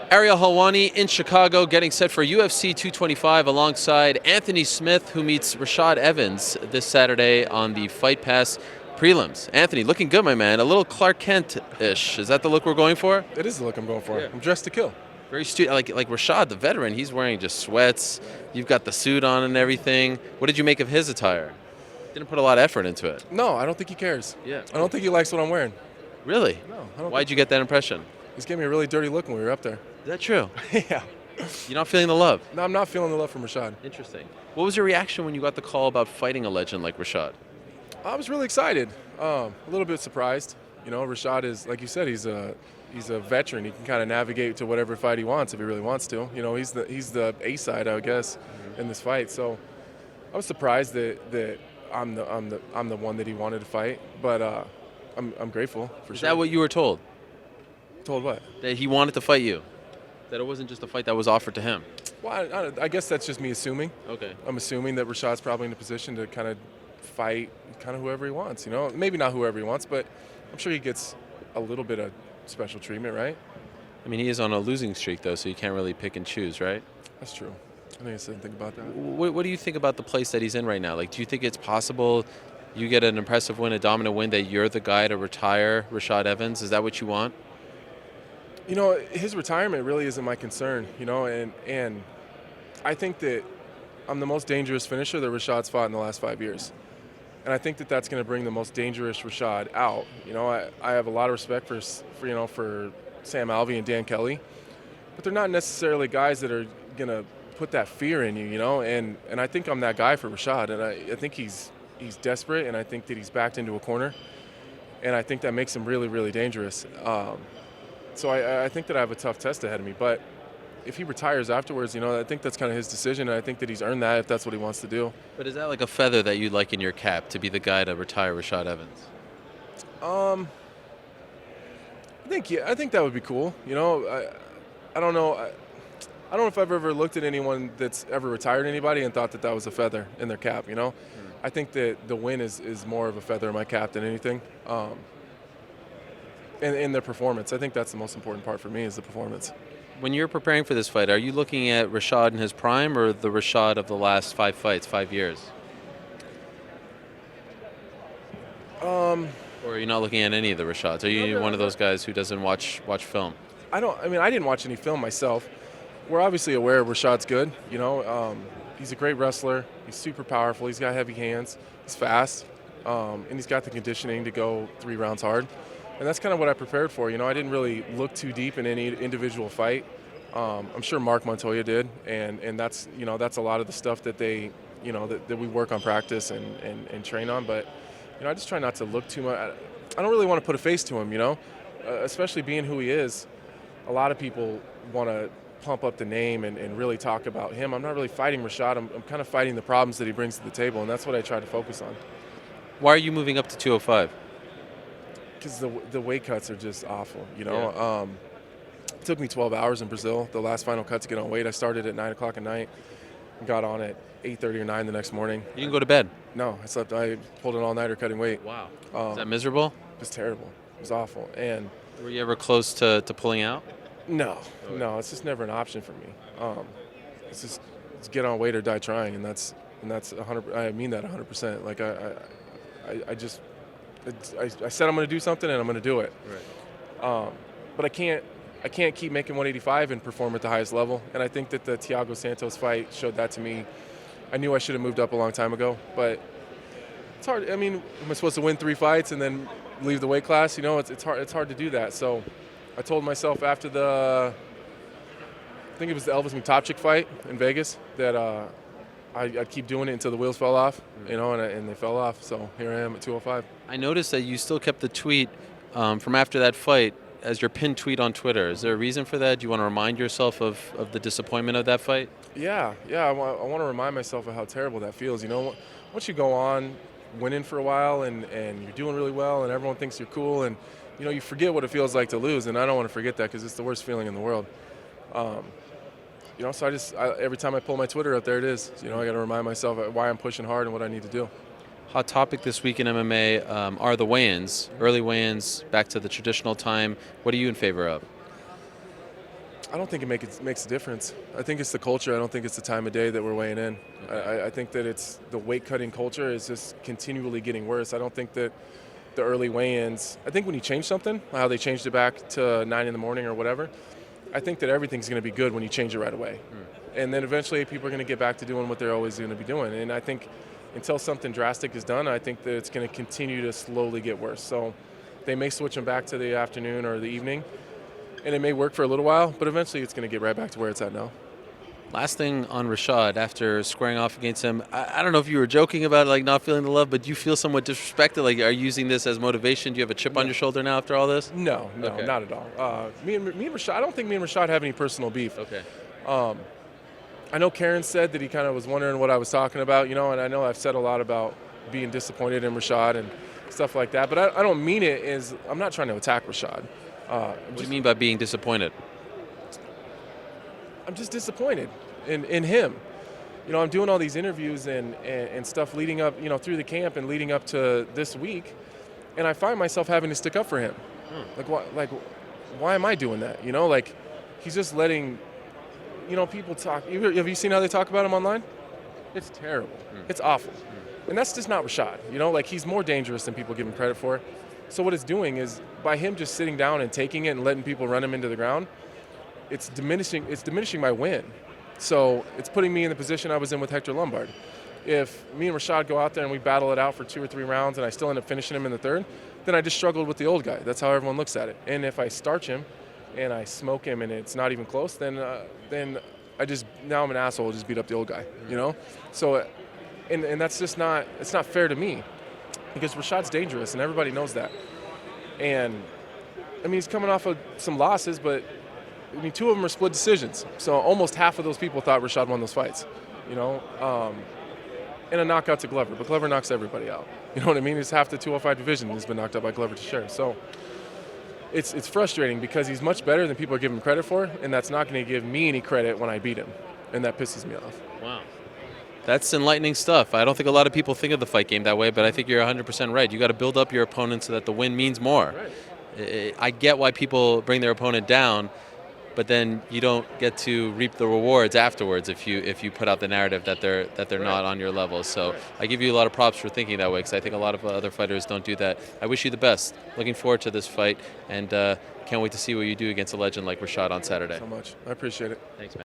Ariel Helwani in Chicago getting set for UFC 225 alongside Anthony Smith, who meets Rashad Evans this Saturday on the Fight Pass prelims. Anthony, looking good, my man. A little Clark Kent-ish. Is that the look we're going for? It is the look I'm going for. Yeah. I'm dressed to kill. Very like Rashad, the veteran, he's wearing just sweats. You've got the suit on and everything. What did you make of his attire? Didn't put a lot of effort into it. No, I don't think he cares. Yeah. I don't think he likes what I'm wearing. Really? No, I don't. Why'd you get that impression? He's giving me a really dirty look when we were up there. Is that true? Yeah. You're not feeling the love? No, I'm not feeling the love from Rashad. Interesting. What was your reaction when you got the call about fighting a legend like Rashad? I was really excited. A little bit surprised. You know, Rashad is, like you said, he's a veteran. He can kind of navigate to whatever fight he wants if he really wants to. You know, he's the A side, I guess, in this fight. So I was surprised that I'm the one that he wanted to fight. But I'm grateful for sure. Is that what you were told? Told what? That he wanted to fight you? That it wasn't just a fight that was offered to him? Well, I guess that's just me assuming. Okay. I'm assuming that Rashad's probably in a position to kind of fight kind of whoever he wants, you know? Maybe not whoever he wants, but I'm sure he gets a little bit of special treatment, right? I mean, he is on a losing streak, though, so you can't really pick and choose, right? That's true. I think I said think about that. What do you think about the place that he's in right now? Like, do you think it's possible you get an impressive win, a dominant win, that you're the guy to retire Rashad Evans? Is that what you want? You know, his retirement really isn't my concern, you know, and I think that I'm the most dangerous finisher that Rashad's fought in the last 5 years. And I think that that's going to bring the most dangerous Rashad out. You know, I have a lot of respect for Sam Alvey and Dan Kelly, but they're not necessarily guys that are going to put that fear in you, you know, and I think I'm that guy for Rashad, and I think he's desperate, and I think that he's backed into a corner, and I think that makes him really, really dangerous. So I think that I have a tough test ahead of me, but if he retires afterwards, you know, I think that's kind of his decision, and I think that he's earned that if that's what he wants to do. But is that like a feather that you'd like in your cap, to be the guy to retire Rashad Evans? I think that would be cool. You know, I don't know. I don't know if I've ever looked at anyone that's ever retired anybody and thought that that was a feather in their cap, you know? I think that the win is more of a feather in my cap than anything. In their performance. I think that's the most important part for me is the performance. When you're preparing for this fight, are you looking at Rashad in his prime or the Rashad of the last 5 fights, 5 years? Or are you not looking at any of the Rashads? Are you one of those guys who doesn't watch film? I didn't watch any film myself. We're obviously aware Rashad's good. You know, he's a great wrestler. He's super powerful. He's got heavy hands. He's fast. And he's got the conditioning to go 3 rounds hard. And that's kind of what I prepared for. You know, I didn't really look too deep in any individual fight. I'm sure Mark Montoya did, and that's, you know, that's a lot of the stuff that they, you know, that we work on practice and train on. But, you know, I just try not to look too much. I don't really want to put a face to him, you know, especially being who he is. A lot of people want to pump up the name and really talk about him. I'm not really fighting Rashad. I'm kind of fighting the problems that he brings to the table, and that's what I try to focus on. Why are you moving up to 205? Because the weight cuts are just awful, you know. Yeah. It took me 12 hours in Brazil, the last final cut to get on weight. I started at 9 o'clock at night and got on at 8:30 or 9 the next morning. You didn't go to bed? No, I pulled an all-nighter cutting weight. Wow. Is that miserable? It was terrible. It was awful. And were you ever close to pulling out? No, it's just never an option for me. It's get on weight or die trying, and that's 100. I mean that 100%. Like I said I'm going to do something, and I'm going to do it. Right. But I can't keep making 185 and perform at the highest level. And I think that the Thiago Santos fight showed that to me. I knew I should have moved up a long time ago, but it's hard. I mean, am I supposed to win 3 fights and then leave the weight class? You know, it's hard. It's hard to do that. So I told myself after I think it was the Elvis Mutapchik fight in Vegas that I'd keep doing it until the wheels fell off, you know, and they fell off. So here I am at 205. I noticed that you still kept the tweet from after that fight as your pinned tweet on Twitter. Is there a reason for that? Do you want to remind yourself of the disappointment of that fight? Yeah. I want to remind myself of how terrible that feels. You know, once you go on winning for a while and you're doing really well and everyone thinks you're cool and, you know, you forget what it feels like to lose. And I don't want to forget that because it's the worst feeling in the world. You know, so every time I pull my Twitter up, there it is. You know, I got to remind myself why I'm pushing hard and what I need to do. Hot topic this week in MMA are the weigh-ins, early weigh-ins, back to the traditional time. What are you in favor of? I don't think it makes a difference. I think it's the culture. I don't think it's the time of day that we're weighing in. I think that it's the weight cutting culture is just continually getting worse. I don't think that the early weigh-ins. I think when you change something, how they changed it back to 9 in the morning or whatever, I think that everything's going to be good when you change it right away. And then eventually people are going to get back to doing what they're always going to be doing. And I think until something drastic is done, I think that it's going to continue to slowly get worse. So they may switch them back to the afternoon or the evening, and it may work for a little while, but eventually it's going to get right back to where it's at now. Last thing on Rashad, after squaring off against him, I don't know if you were joking about like not feeling the love, but do you feel somewhat disrespected? Like, are you using this as motivation? Do you have a chip on your shoulder now after all this? No, Okay. not at all. Me and Rashad, I don't think me and Rashad have any personal beef. Okay. I know Karen said that he kind of was wondering what I was talking about, and I know I've said a lot about being disappointed in Rashad and stuff like that, but I don't mean it as I'm not trying to attack Rashad. What do you mean by being disappointed? I'm just disappointed in him. I'm doing all these interviews and stuff leading up, through the camp and leading up to this week, and I find myself having to stick up for him. Why am I doing that? He's just letting, people talk. Have you seen how they talk about him online? It's terrible. It's awful. And that's just not Rashad. He's more dangerous than people give him credit for. So what it's doing is by him just sitting down and taking it and letting people run him into the ground, it's diminishing my win. So it's putting me in the position I was in with Hector Lombard. If me and Rashad go out there and we battle it out for 2 or 3 rounds and I still end up finishing him in the third, then I just struggled with the old guy. That's how everyone looks at it. And if I starch him and I smoke him and it's not even close, then now I'm an asshole, just beat up the old guy, So, and that's just it's not fair to me because Rashad's dangerous and everybody knows that. And he's coming off of some losses, but 2 of them are split decisions. So almost half of those people thought Rashad won those fights, and a knockout to Glover. But Glover knocks everybody out. You know what I mean? It's half the 205 division has been knocked out by Glover Teixeira. So it's frustrating because he's much better than people are giving him credit for, and that's not going to give me any credit when I beat him, and that pisses me off. Wow. That's enlightening stuff. I don't think a lot of people think of the fight game that way, but I think you're 100% right. You got to build up your opponent so that the win means more. Right. I get why people bring their opponent down, but then you don't get to reap the rewards afterwards if you put out the narrative that they're not on your level. So I give you a lot of props for thinking that way because I think a lot of other fighters don't do that. I wish you the best. Looking forward to this fight and can't wait to see what you do against a legend like Rashad on Saturday. So much. I appreciate it. Thanks, man.